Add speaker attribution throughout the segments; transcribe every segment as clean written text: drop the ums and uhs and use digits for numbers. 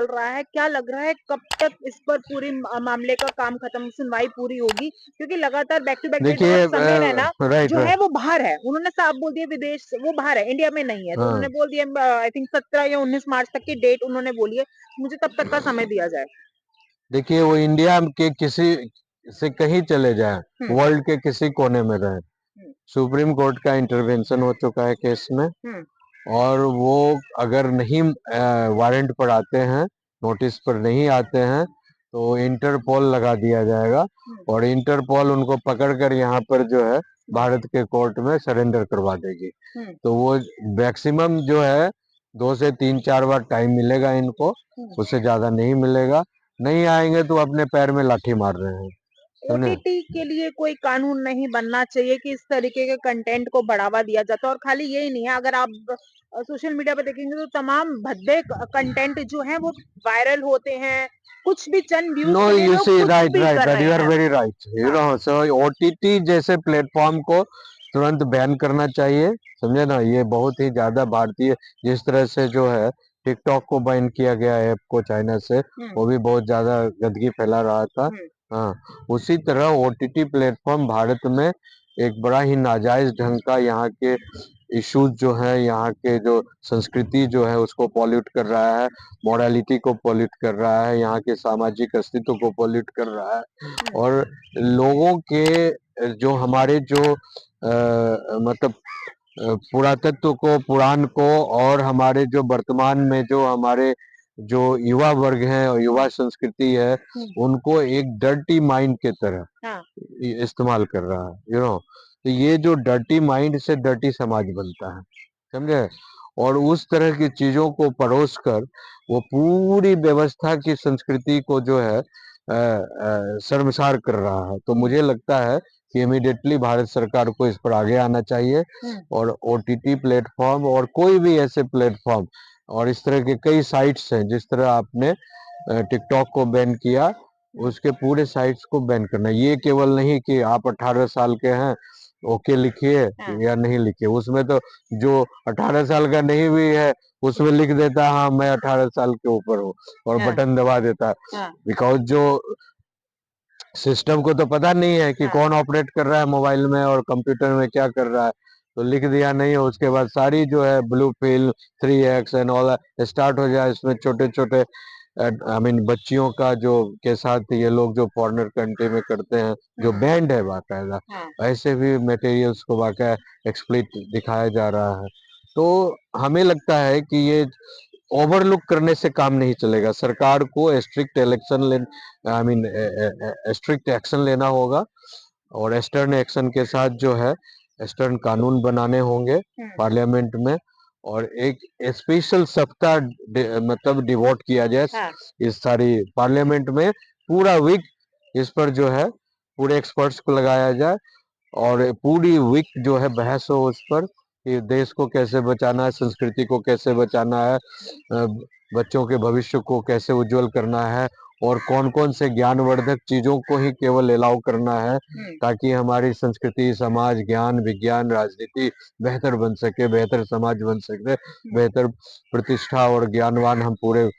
Speaker 1: चल रहा है? क्या लग रहा है कब तक इस पर पूरी मामले का काम खत्म सुनवाई पूरी होगी? क्योंकि लगातार बैक टू बैक डेट
Speaker 2: देखिए
Speaker 1: और समय रैना
Speaker 2: राइट
Speaker 1: जो
Speaker 2: राइट।
Speaker 1: है वो बाहर है। उन्होंने साफ बोल दिया विदेश वो बाहर है, इंडिया में नहीं है। तो
Speaker 2: हाँ
Speaker 1: उन्होंने बोल दिया आई थिंक 17 या 19 मार्च तक की डेट उन्होंने बोली है। मुझे तब तक का समय दिया जाए।
Speaker 2: देखिए, वो इंडिया के किसी से कहीं चले जाएं,
Speaker 1: हुँ,
Speaker 2: वर्ल्ड के किसी कोने में रहें,
Speaker 1: हुँ,
Speaker 2: सुप्रीम कोर्ट का इंटरवेंशन हो चुका है केस में।
Speaker 1: हुँ,
Speaker 2: और वो अगर नहीं वारंट पर आते हैं, नोटिस पर नहीं आते हैं, तो इंटरपोल लगा दिया जाएगा
Speaker 1: हुँ,
Speaker 2: और इंटरपोल उनको पकड़कर यहाँ पर जो है
Speaker 1: हुँ,
Speaker 2: भारत के कोर्ट में सरेंडर करवा देगी।
Speaker 1: हुँ,
Speaker 2: तो वो मैक्सिमम जो है 2 से 3 4 बार टाइम मिलेगा इनको,
Speaker 1: हुँ।
Speaker 2: उससे ज्यादा नहीं मिलेगा। नहीं आएंगे तो अपने पैर में लाठी मार रहे हैं, समझे।
Speaker 1: ओटीटी के लिए कोई कानून नहीं बनना चाहिए कि इस तरीके के कंटेंट को बढ़ावा दिया जाता है और खाली यही नहीं है अगर आप सोशल मीडिया पे देखेंगे तो तमाम भद्दे कंटेंट जो हैं वो वायरल होते हैं कुछ भी चंद व्यूज
Speaker 2: नो
Speaker 1: के लिए
Speaker 2: यू
Speaker 1: लोग
Speaker 2: सी
Speaker 1: कुछ
Speaker 2: राइट
Speaker 1: भी
Speaker 2: राइट
Speaker 1: कर
Speaker 2: राइट,
Speaker 1: रहे
Speaker 2: यू आर
Speaker 1: हैं।
Speaker 2: वेरी राइट, यू
Speaker 1: हाँ।
Speaker 2: नो। सो ओटीटी जैसे प्लेटफॉर्म को तुरंत बैन करना चाहिए, समझे ना। ये बहुत ही ज्यादा भारतीय, जिस तरह से जो है टिकटॉक को बैन किया गया ऐप को चाइना से,
Speaker 1: हम्म।
Speaker 2: वो भी बहुत ज्यादा गंदगी फैला रहा था।
Speaker 1: हम्म।
Speaker 2: हाँ, उसी तरह ओटीटी प्लेटफॉर्म भारत में एक बड़ा ही नाजायज ढंग का यहाँ के इश्यूज जो है, यहाँ के जो संस्कृति जो है उसको पॉल्यूट कर रहा है, मोरालिटी को पॉल्यूट कर रहा है, यहाँ के सामाजिक अस्तित्व को पॉल्यूट कर रहा है।
Speaker 1: हम्म।
Speaker 2: और लोगों के जो हमारे जो मतलब पुरातत्व को, पुराण को, और हमारे जो वर्तमान में जो हमारे जो युवा वर्ग है और युवा संस्कृति है,
Speaker 1: हम्म।
Speaker 2: उनको एक डर्टी माइंड के तरह
Speaker 1: हाँ।
Speaker 2: इस्तेमाल कर रहा है, यू नो। तो ये जो डर्टी माइंड से डर्टी समाज बनता है, समझे। और उस तरह की चीजों को परोस कर वो पूरी व्यवस्था की संस्कृति को जो है शर्मसार कर रहा है। तो
Speaker 1: हम्म।
Speaker 2: मुझे लगता है कि इमिडिएटली भारत सरकार को इस पर आगे आना चाहिए
Speaker 1: हम्म।
Speaker 2: और ओटीटी प्लेटफॉर्म और कोई भी ऐसे प्लेटफॉर्म, और इस तरह के कई साइट्स हैं, जिस तरह आपने टिकटॉक को बैन किया,
Speaker 1: हम्म।
Speaker 2: उसके पूरे साइट्स को बैन करना। ये केवल नहीं कि आप 18 साल के हैं, ओके लिखिए
Speaker 1: हाँ।
Speaker 2: या नहीं लिखिए। उसमें तो जो 18 साल का नहीं भी है, उसमें लिख देता है हाँ मैं 18 साल के ऊपर हूँ, और
Speaker 1: हाँ।
Speaker 2: बटन दबा देता है।
Speaker 1: हाँ।
Speaker 2: बिकॉज जो सिस्टम को तो पता नहीं है कि
Speaker 1: हाँ।
Speaker 2: कौन ऑपरेट कर रहा है मोबाइल में और कंप्यूटर में क्या कर रहा है, तो लिख दिया नहीं है। उसके बाद सारी जो है blue film, 3x and all start हो जाए। इसमें छोटे छोटे आई मीन बच्चियों का जो के साथ ये लोग जो फॉरेनर कंट्री में करते हैं, जो
Speaker 1: हम्म।
Speaker 2: बैंड है बाकायदा,
Speaker 1: हाँ।
Speaker 2: ऐसे भी मटेरियल्स को बाकायदा एक्सप्लिट दिखाया जा रहा है। तो हमें लगता है कि ये ओवरलुक करने से काम नहीं चलेगा। सरकार को स्ट्रिक्ट इलेक्शन ले आई मीन स्ट्रिक्ट एक्शन लेना होगा, और एक्सटर्न एक्शन के साथ जो है एक्सटर्न कानून बनाने होंगे
Speaker 1: हम्म।
Speaker 2: पार्लियामेंट में। और एक स्पेशल सप्ताह मतलब डिवोट किया जाए
Speaker 1: हाँ।
Speaker 2: इस सारी पार्लियामेंट में, पूरा वीक इस पर जो है पूरे एक्सपर्ट्स को लगाया जाए, और पूरी वीक जो है बहस हो उस पर कि देश को कैसे बचाना है, संस्कृति को कैसे बचाना है, बच्चों के भविष्य को कैसे उज्जवल करना है, और कौन कौन से ज्ञानवर्धक चीजों को ही केवल अलाउ करना है,
Speaker 1: हम्म।
Speaker 2: ताकि हमारी संस्कृति, समाज, ज्ञान, विज्ञान, राजनीति बेहतर बन सके, बेहतर समाज बन सके,
Speaker 1: हम्म।
Speaker 2: बेहतर प्रतिष्ठा और ज्ञानवान हम पूरे।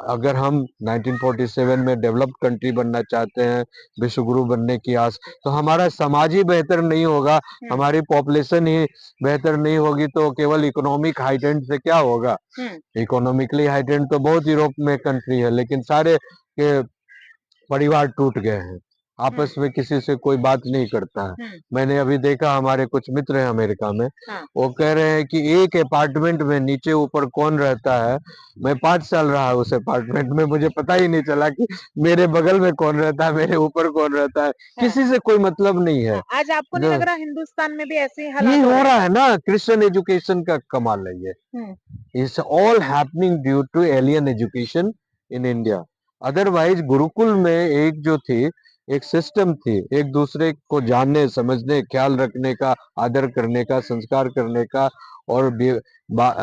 Speaker 2: अगर हम 1947 में डेवलप्ड कंट्री बनना चाहते हैं, विश्व गुरु बनने की आस, तो हमारा समाज ही बेहतर नहीं होगा,
Speaker 1: हम्म।
Speaker 2: हमारी पॉपुलेशन ही बेहतर नहीं होगी, तो केवल इकोनॉमिक हाइटेंड से क्या होगा।
Speaker 1: हम्म।
Speaker 2: इकोनॉमिकली हाइटेंड तो बहुत यूरोप में कंट्री है, लेकिन सारे के परिवार टूट गए हैं,
Speaker 1: हम्म।
Speaker 2: आपस में किसी से कोई बात नहीं करता है।
Speaker 1: हम्म।
Speaker 2: मैंने अभी देखा, हमारे कुछ मित्र हैं अमेरिका में,
Speaker 1: हाँ।
Speaker 2: वो कह रहे हैं कि एक अपार्टमेंट में नीचे ऊपर कौन रहता है। मैं 5 साल रहा उस अपार्टमेंट में, मुझे पता ही नहीं चला कि मेरे बगल में कौन रहता है, मेरे ऊपर कौन रहता है,
Speaker 1: हाँ।
Speaker 2: किसी से कोई मतलब नहीं है।
Speaker 1: हाँ। आज आपको नहीं
Speaker 2: जो
Speaker 1: लग रहा हिंदुस्तान में भी ऐसे ही
Speaker 2: ये
Speaker 1: हालात हो
Speaker 2: हो
Speaker 1: रहे हैं?
Speaker 2: रहा है ना, क्रिश्चियन एजुकेशन का कमाल है ये।
Speaker 1: Hmm.
Speaker 2: It's all happening due to alien education in India. Otherwise gurukul में एक जो थी, एक सिस्टम थी, एक दूसरे को जानने, समझने, ख्याल रखने का, आदर करने का, संस्कार करने का, और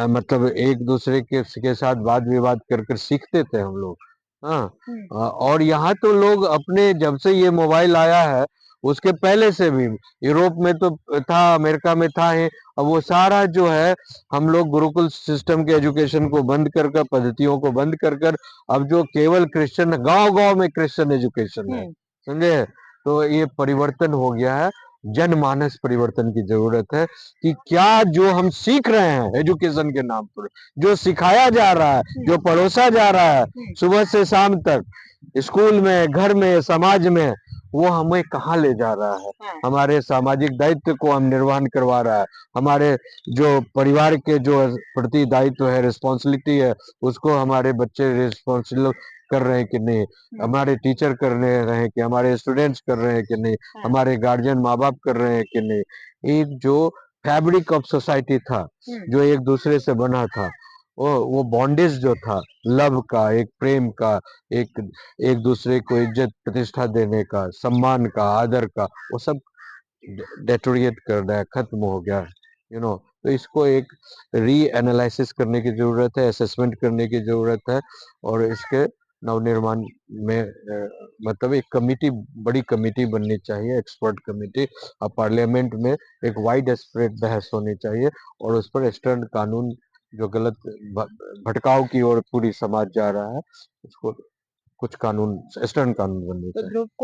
Speaker 2: मतलब एक दूसरे के साथ वाद विवाद कर कर सीखते थे हम लोग। हाँ।
Speaker 1: हम्म।
Speaker 2: और यहाँ तो लोग अपने, जब से ये मोबाइल आया है, उसके पहले से भी यूरोप में तो था, अमेरिका में था ही। अब वो सारा जो है हम लोग गुरुकुल सिस्टम के एजुकेशन को बंद कर कर, पद्धतियों को बंद कर कर, अब जो केवल क्रिश्चियन, गांव गांव में क्रिश्चियन एजुकेशन है, समझे। तो ये परिवर्तन हो गया है, जनमानस परिवर्तन की जरूरत है कि क्या जो हम सीख रहे हैं एजुकेशन के नाम पर, जो सिखाया जा रहा है, जो परोसा जा रहा है सुबह से शाम तक, स्कूल में, घर में, समाज में, वो हमें कहाँ ले जा रहा है।
Speaker 1: हाँ।
Speaker 2: हमारे सामाजिक दायित्व को हम निर्वहन करवा रहा है, हमारे जो परिवार के जो प्रति दायित्व है, रिस्पॉन्सिबिलिटी है, उसको हमारे बच्चे रिस्पॉन्सिबल कर रहे हैं कि नहीं, हमारे टीचर कर रहे हैं कि हमारे स्टूडेंट्स कर रहे हैं कि नहीं, हमारे गार्जियन माँ बाप कर रहे हैं कि नहीं। एक जो फैब्रिक ऑफ सोसाइटी था, जो एक दूसरे से बना था, वो बॉन्डेज जो था, लव का, एक प्रेम का, एक एक दूसरे को इज्जत प्रतिष्ठा देने का, सम्मान का, आदर का, वो सब डेटोरिएट कर रहा है, खत्म हो गया है, तो इसको एक री एनालिसिस करने की जरूरत है, असेसमेंट करने की जरूरत है, और इसके नवनिर्माण में मतलब एक कमिटी, बड़ी कमिटी बननी चाहिए, एक्सपर्ट कमिटी। और पार्लियामेंट में एक वाइड स्प्रेड बहस होनी चाहिए, और उस पर स्टर्न कानून, जो गलत भटकाव की ओर पूरी समाज जा रहा है, उसको कुछ कानून, स्टर्न कानून बनने चाहिए।